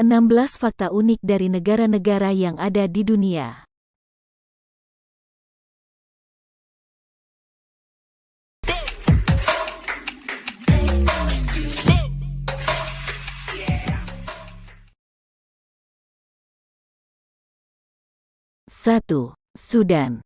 16 fakta unik dari negara-negara yang ada di dunia. Satu, Sudan.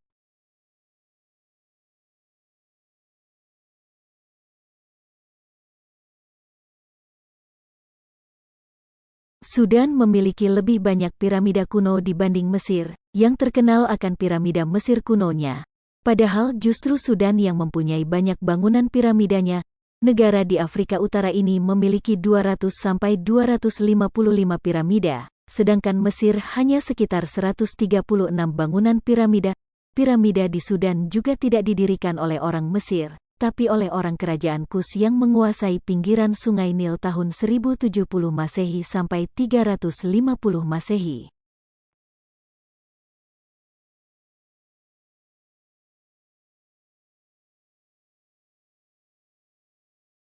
Sudan memiliki lebih banyak piramida kuno dibanding Mesir, yang terkenal akan piramida Mesir kunonya. Padahal justru Sudan yang mempunyai banyak bangunan piramidanya. Negara di Afrika Utara ini memiliki 200-255 piramida, sedangkan Mesir hanya sekitar 136 bangunan piramida. Piramida di Sudan juga tidak didirikan oleh orang Mesir, tapi oleh orang kerajaan Kus yang menguasai pinggiran Sungai Nil tahun 1070 Masehi sampai 350 Masehi.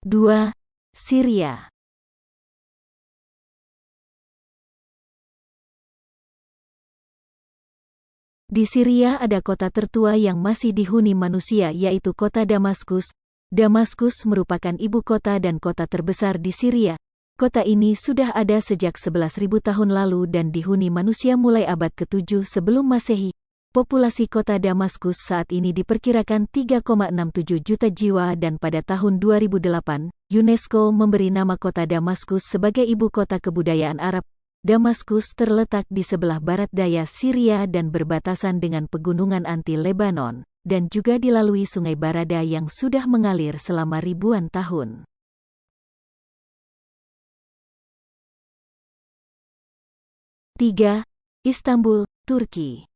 Dua, Syria. Di Syria ada kota tertua yang masih dihuni manusia yaitu kota Damaskus. Damaskus merupakan ibu kota dan kota terbesar di Syria. Kota ini sudah ada sejak 11.000 tahun lalu dan dihuni manusia mulai abad ke-7 sebelum Masehi. Populasi kota Damaskus saat ini diperkirakan 3,67 juta jiwa dan pada tahun 2008, UNESCO memberi nama kota Damaskus sebagai ibu kota kebudayaan Arab. Damaskus terletak di sebelah barat daya Syria dan berbatasan dengan pegunungan anti-Lebanon, dan juga dilalui Sungai Barada yang sudah mengalir selama ribuan tahun. Tiga, Istanbul, Turki.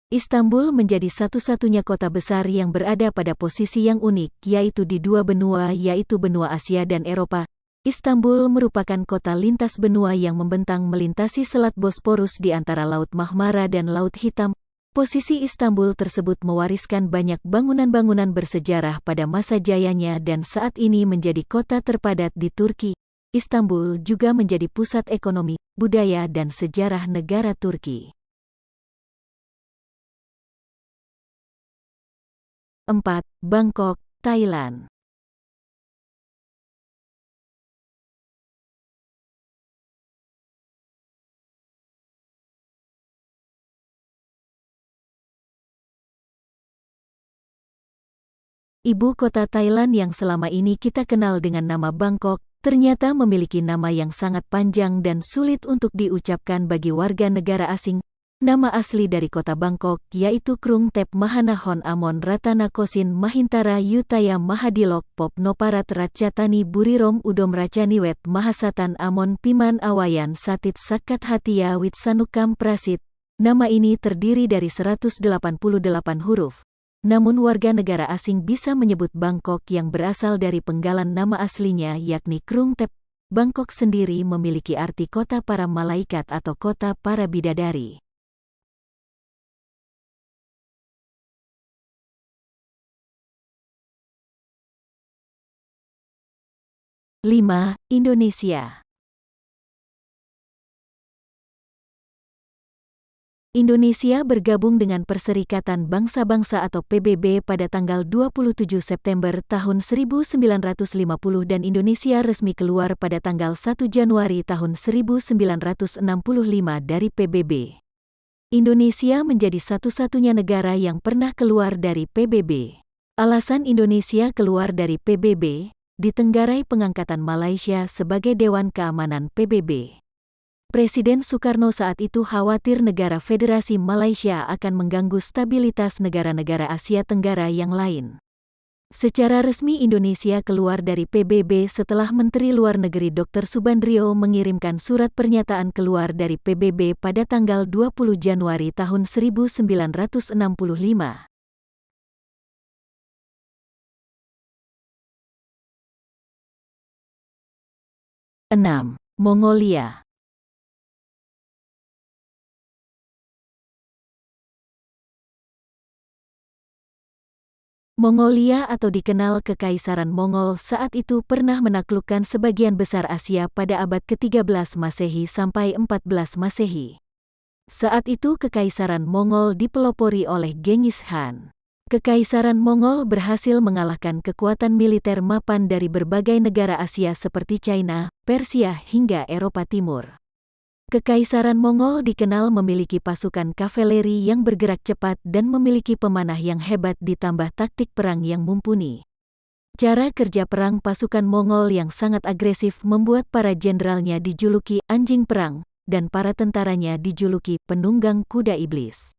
Istanbul menjadi satu-satunya kota besar yang berada pada posisi yang unik, yaitu di dua benua yaitu benua Asia dan Eropa. Istanbul merupakan kota lintas benua yang membentang melintasi Selat Bosporus di antara Laut Marmara dan Laut Hitam. Posisi Istanbul tersebut mewariskan banyak bangunan-bangunan bersejarah pada masa jayanya dan saat ini menjadi kota terpadat di Turki. Istanbul juga menjadi pusat ekonomi, budaya dan sejarah negara Turki. 4. Bangkok, Thailand. Ibu kota Thailand yang selama ini kita kenal dengan nama Bangkok, ternyata memiliki nama yang sangat panjang dan sulit untuk diucapkan bagi warga negara asing. Nama asli dari kota Bangkok yaitu Krung Thep Mahanahon Amon Ratanakosin Mahintara Yutaya Mahadilok Pop Noparat Ratchatani Burirom Udom Racaniwet Mahasatan Amon Piman Awayan Satit Sakat Hatia Witsanukam Prasit. Nama ini terdiri dari 188 huruf. Namun warga negara asing bisa menyebut Bangkok yang berasal dari penggalan nama aslinya yakni Krung Thep. Bangkok sendiri memiliki arti kota para malaikat atau kota para bidadari. 5. Indonesia. Indonesia bergabung dengan Perserikatan Bangsa-Bangsa atau PBB pada tanggal 27 September tahun 1950 dan Indonesia resmi keluar pada tanggal 1 Januari tahun 1965 dari PBB. Indonesia menjadi satu-satunya negara yang pernah keluar dari PBB. Alasan Indonesia keluar dari PBB, ditenggarai pengangkatan Malaysia sebagai Dewan Keamanan PBB. Presiden Soekarno saat itu khawatir negara Federasi Malaysia akan mengganggu stabilitas negara-negara Asia Tenggara yang lain. Secara resmi Indonesia keluar dari PBB setelah Menteri Luar Negeri Dr. Subandrio mengirimkan surat pernyataan keluar dari PBB pada tanggal 20 Januari tahun 1965. 6. Mongolia. Mongolia atau dikenal Kekaisaran Mongol saat itu pernah menaklukkan sebagian besar Asia pada abad ke-13 Masehi sampai 14 Masehi. Saat itu Kekaisaran Mongol dipelopori oleh Genghis Khan. Kekaisaran Mongol berhasil mengalahkan kekuatan militer mapan dari berbagai negara Asia seperti China, Persia hingga Eropa Timur. Kekaisaran Mongol dikenal memiliki pasukan kavaleri yang bergerak cepat dan memiliki pemanah yang hebat ditambah taktik perang yang mumpuni. Cara kerja perang pasukan Mongol yang sangat agresif membuat para jenderalnya dijuluki anjing perang dan para tentaranya dijuluki penunggang kuda iblis.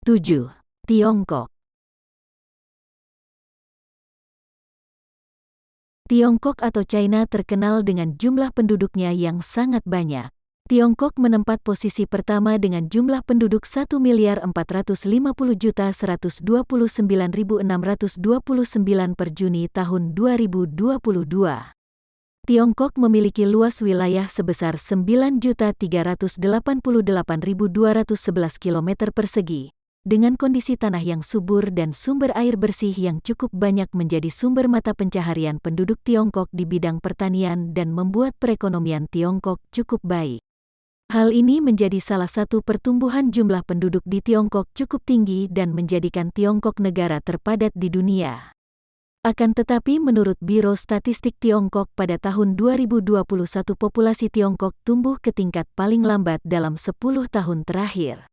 Tujuh. Tiongkok. Tiongkok atau China terkenal dengan jumlah penduduknya yang sangat banyak. Tiongkok menempat posisi pertama dengan jumlah penduduk 1.450.129.629 per Juni tahun 2022. Tiongkok memiliki luas wilayah sebesar 9.388.211 km persegi. Dengan kondisi tanah yang subur dan sumber air bersih yang cukup banyak menjadi sumber mata pencaharian penduduk Tiongkok di bidang pertanian dan membuat perekonomian Tiongkok cukup baik. Hal ini menjadi salah satu pertumbuhan jumlah penduduk di Tiongkok cukup tinggi dan menjadikan Tiongkok negara terpadat di dunia. Akan tetapi menurut Biro Statistik Tiongkok pada tahun 2021 populasi Tiongkok tumbuh ke tingkat paling lambat dalam 10 tahun terakhir.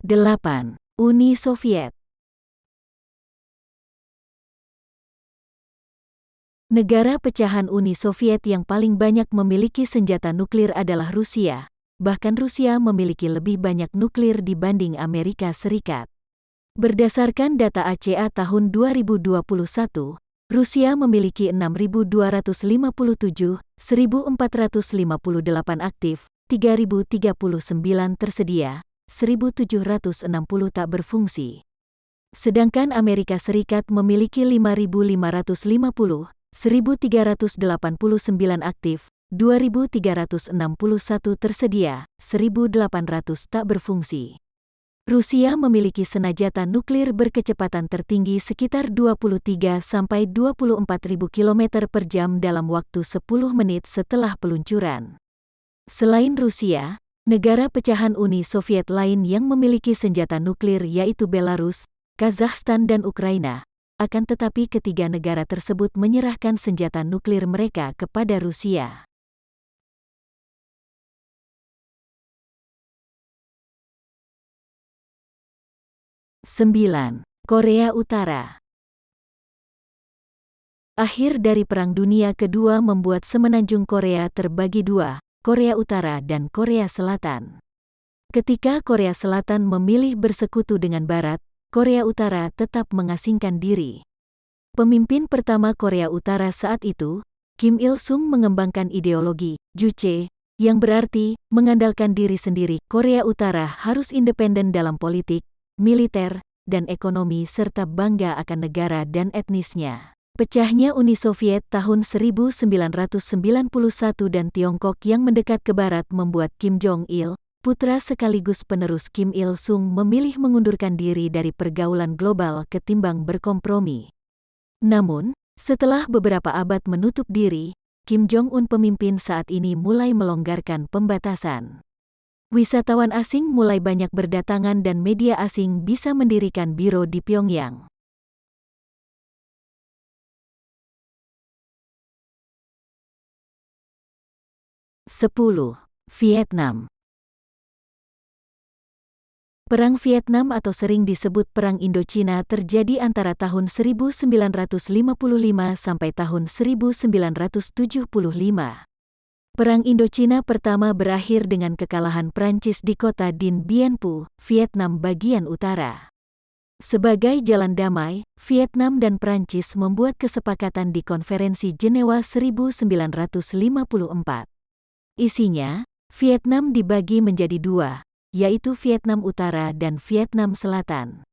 8. Uni Soviet. Negara pecahan Uni Soviet yang paling banyak memiliki senjata nuklir adalah Rusia. Bahkan Rusia memiliki lebih banyak nuklir dibanding Amerika Serikat. Berdasarkan data ACA tahun 2021, Rusia memiliki 6.257, 1.458 aktif, 3.039 tersedia, 1.760 tak berfungsi. Sedangkan Amerika Serikat memiliki 5.550, 1.389 aktif, 2.361 tersedia, 1.800 tak berfungsi. Rusia memiliki senjata nuklir berkecepatan tertinggi sekitar 23-24.000 km per jam dalam waktu 10 menit setelah peluncuran. Selain Rusia, negara pecahan Uni Soviet lain yang memiliki senjata nuklir yaitu Belarus, Kazakhstan dan Ukraina. Akan tetapi ketiga negara tersebut menyerahkan senjata nuklir mereka kepada Rusia. 9. Korea Utara. Akhir dari Perang Dunia Kedua membuat semenanjung Korea terbagi dua, Korea Utara dan Korea Selatan. Ketika Korea Selatan memilih bersekutu dengan Barat, Korea Utara tetap mengasingkan diri. Pemimpin pertama Korea Utara saat itu, Kim Il-sung mengembangkan ideologi Juche, yang berarti mengandalkan diri sendiri. Korea Utara harus independen dalam politik, militer, dan ekonomi serta bangga akan negara dan etnisnya. Pecahnya Uni Soviet tahun 1991 dan Tiongkok yang mendekat ke Barat membuat Kim Jong-il, putra sekaligus penerus Kim Il-sung, memilih mengundurkan diri dari pergaulan global ketimbang berkompromi. Namun, setelah beberapa abad menutup diri, Kim Jong-un pemimpin saat ini mulai melonggarkan pembatasan. Wisatawan asing mulai banyak berdatangan dan media asing bisa mendirikan biro di Pyongyang. 10. Vietnam. Perang Vietnam atau sering disebut Perang Indochina terjadi antara tahun 1955 sampai tahun 1975. Perang Indochina pertama berakhir dengan kekalahan Prancis di kota Dien Bien Phu, Vietnam bagian utara. Sebagai jalan damai, Vietnam dan Prancis membuat kesepakatan di Konferensi Jenewa 1954. Isinya, Vietnam dibagi menjadi dua, yaitu Vietnam Utara dan Vietnam Selatan.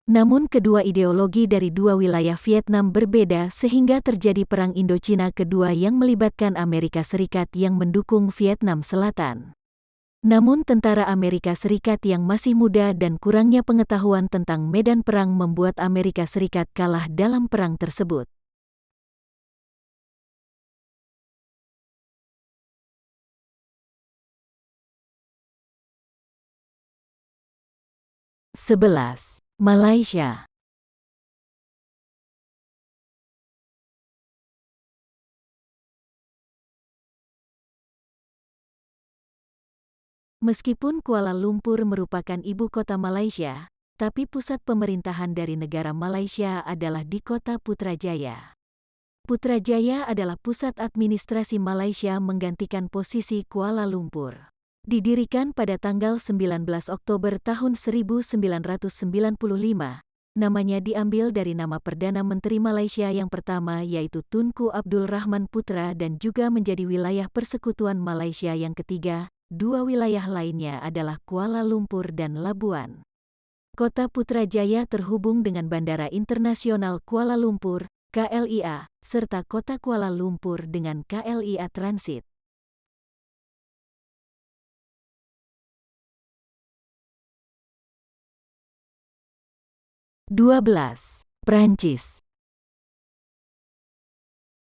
Namun kedua ideologi dari dua wilayah Vietnam berbeda sehingga terjadi Perang Indochina kedua yang melibatkan Amerika Serikat yang mendukung Vietnam Selatan. Namun tentara Amerika Serikat yang masih muda dan kurangnya pengetahuan tentang medan perang membuat Amerika Serikat kalah dalam perang tersebut. Malaysia. Meskipun Kuala Lumpur merupakan ibu kota Malaysia, tapi pusat pemerintahan dari negara Malaysia adalah di kota Putrajaya. Putrajaya adalah pusat administrasi Malaysia menggantikan posisi Kuala Lumpur. Didirikan pada tanggal 19 Oktober tahun 1995, namanya diambil dari nama Perdana Menteri Malaysia yang pertama yaitu Tunku Abdul Rahman Putra dan juga menjadi wilayah persekutuan Malaysia yang ketiga. Dua wilayah lainnya adalah Kuala Lumpur dan Labuan. Kota Putrajaya terhubung dengan Bandara Internasional Kuala Lumpur, KLIA, serta Kota Kuala Lumpur dengan KLIA Transit. Prancis.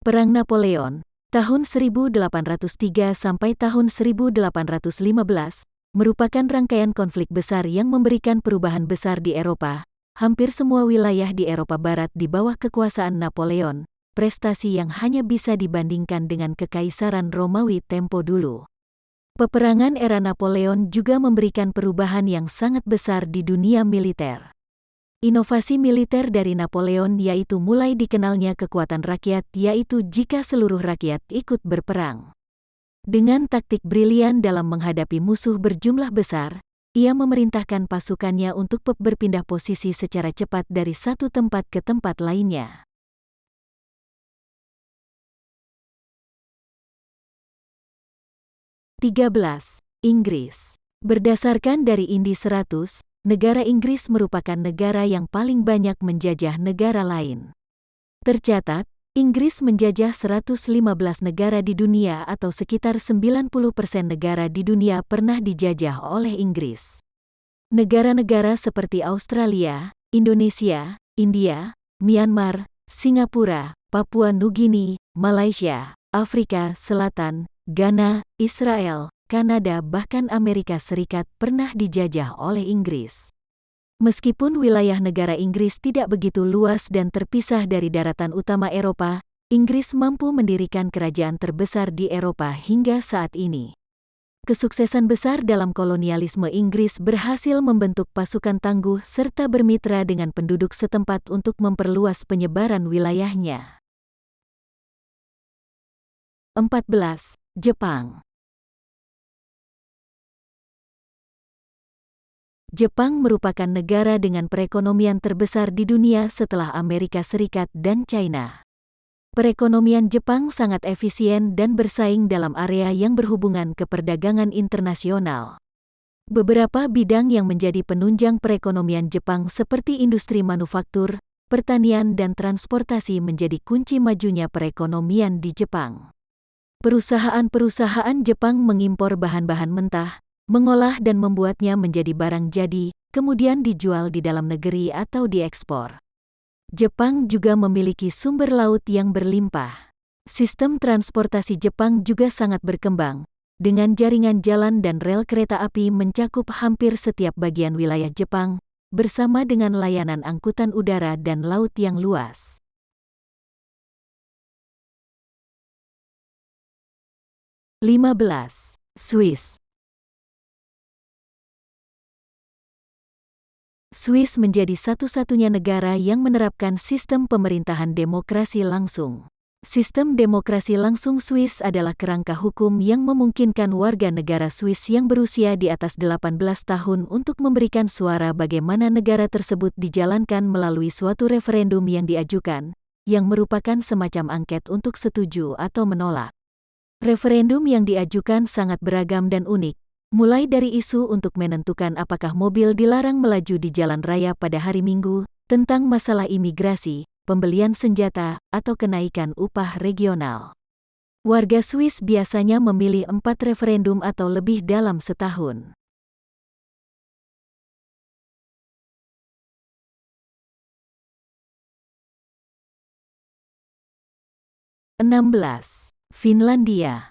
Perang Napoleon tahun 1803 sampai tahun 1815 merupakan rangkaian konflik besar yang memberikan perubahan besar di Eropa. Hampir semua wilayah di Eropa Barat di bawah kekuasaan Napoleon, prestasi yang hanya bisa dibandingkan dengan Kekaisaran Romawi tempo dulu. Peperangan era Napoleon juga memberikan perubahan yang sangat besar di dunia militer. Inovasi militer dari Napoleon yaitu mulai dikenalnya kekuatan rakyat yaitu jika seluruh rakyat ikut berperang. Dengan taktik brilian dalam menghadapi musuh berjumlah besar, ia memerintahkan pasukannya untuk berpindah posisi secara cepat dari satu tempat ke tempat lainnya. Inggris. Berdasarkan dari Indi 100, negara Inggris merupakan negara yang paling banyak menjajah negara lain. Tercatat, Inggris menjajah 115 negara di dunia atau sekitar 90% negara di dunia pernah dijajah oleh Inggris. Negara-negara seperti Australia, Indonesia, India, Myanmar, Singapura, Papua Nugini, Malaysia, Afrika Selatan, Ghana, Israel, Kanada bahkan Amerika Serikat pernah dijajah oleh Inggris. Meskipun wilayah negara Inggris tidak begitu luas dan terpisah dari daratan utama Eropa, Inggris mampu mendirikan kerajaan terbesar di Eropa hingga saat ini. Kesuksesan besar dalam kolonialisme Inggris berhasil membentuk pasukan tangguh serta bermitra dengan penduduk setempat untuk memperluas penyebaran wilayahnya. 14. Jepang. Jepang merupakan negara dengan perekonomian terbesar di dunia setelah Amerika Serikat dan China. Perekonomian Jepang sangat efisien dan bersaing dalam area yang berhubungan ke perdagangan internasional. Beberapa bidang yang menjadi penunjang perekonomian Jepang seperti industri manufaktur, pertanian dan transportasi menjadi kunci majunya perekonomian di Jepang. Perusahaan-perusahaan Jepang mengimpor bahan-bahan mentah, mengolah dan membuatnya menjadi barang jadi, kemudian dijual di dalam negeri atau diekspor. Jepang juga memiliki sumber laut yang berlimpah. Sistem transportasi Jepang juga sangat berkembang, dengan jaringan jalan dan rel kereta api mencakup hampir setiap bagian wilayah Jepang, bersama dengan layanan angkutan udara dan laut yang luas. 15. Swiss. Swiss menjadi satu-satunya negara yang menerapkan sistem pemerintahan demokrasi langsung. Sistem demokrasi langsung Swiss adalah kerangka hukum yang memungkinkan warga negara Swiss yang berusia di atas 18 tahun untuk memberikan suara bagaimana negara tersebut dijalankan melalui suatu referendum yang diajukan, yang merupakan semacam angket untuk setuju atau menolak. Referendum yang diajukan sangat beragam dan unik, Mulai dari isu untuk menentukan apakah mobil dilarang melaju di jalan raya pada hari Minggu, tentang masalah imigrasi, pembelian senjata, atau kenaikan upah regional. Warga Swiss biasanya memilih 4 referendum atau lebih dalam setahun. 16. Finlandia.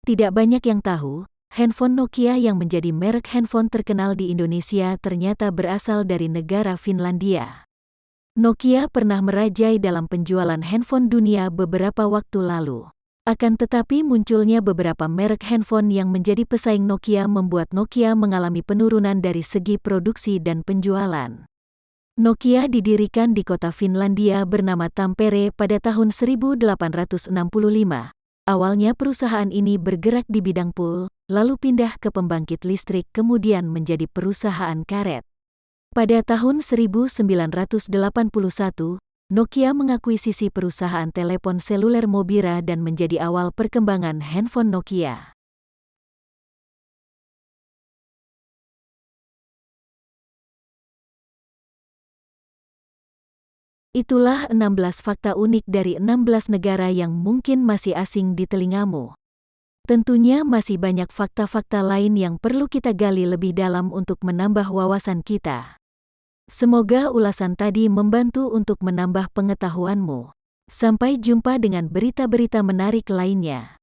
Tidak banyak yang tahu, handphone Nokia yang menjadi merek handphone terkenal di Indonesia ternyata berasal dari negara Finlandia. Nokia pernah merajai dalam penjualan handphone dunia beberapa waktu lalu. Akan tetapi munculnya beberapa merek handphone yang menjadi pesaing Nokia membuat Nokia mengalami penurunan dari segi produksi dan penjualan. Nokia didirikan di kota Finlandia bernama Tampere pada tahun 1865. Awalnya perusahaan ini bergerak di bidang pool, lalu pindah ke pembangkit listrik kemudian menjadi perusahaan karet. Pada tahun 1981, Nokia mengakuisisi perusahaan telepon seluler Mobira dan menjadi awal perkembangan handphone Nokia. Itulah 16 fakta unik dari 16 negara yang mungkin masih asing di telingamu. Tentunya masih banyak fakta-fakta lain yang perlu kita gali lebih dalam untuk menambah wawasan kita. Semoga ulasan tadi membantu untuk menambah pengetahuanmu. Sampai jumpa dengan berita-berita menarik lainnya.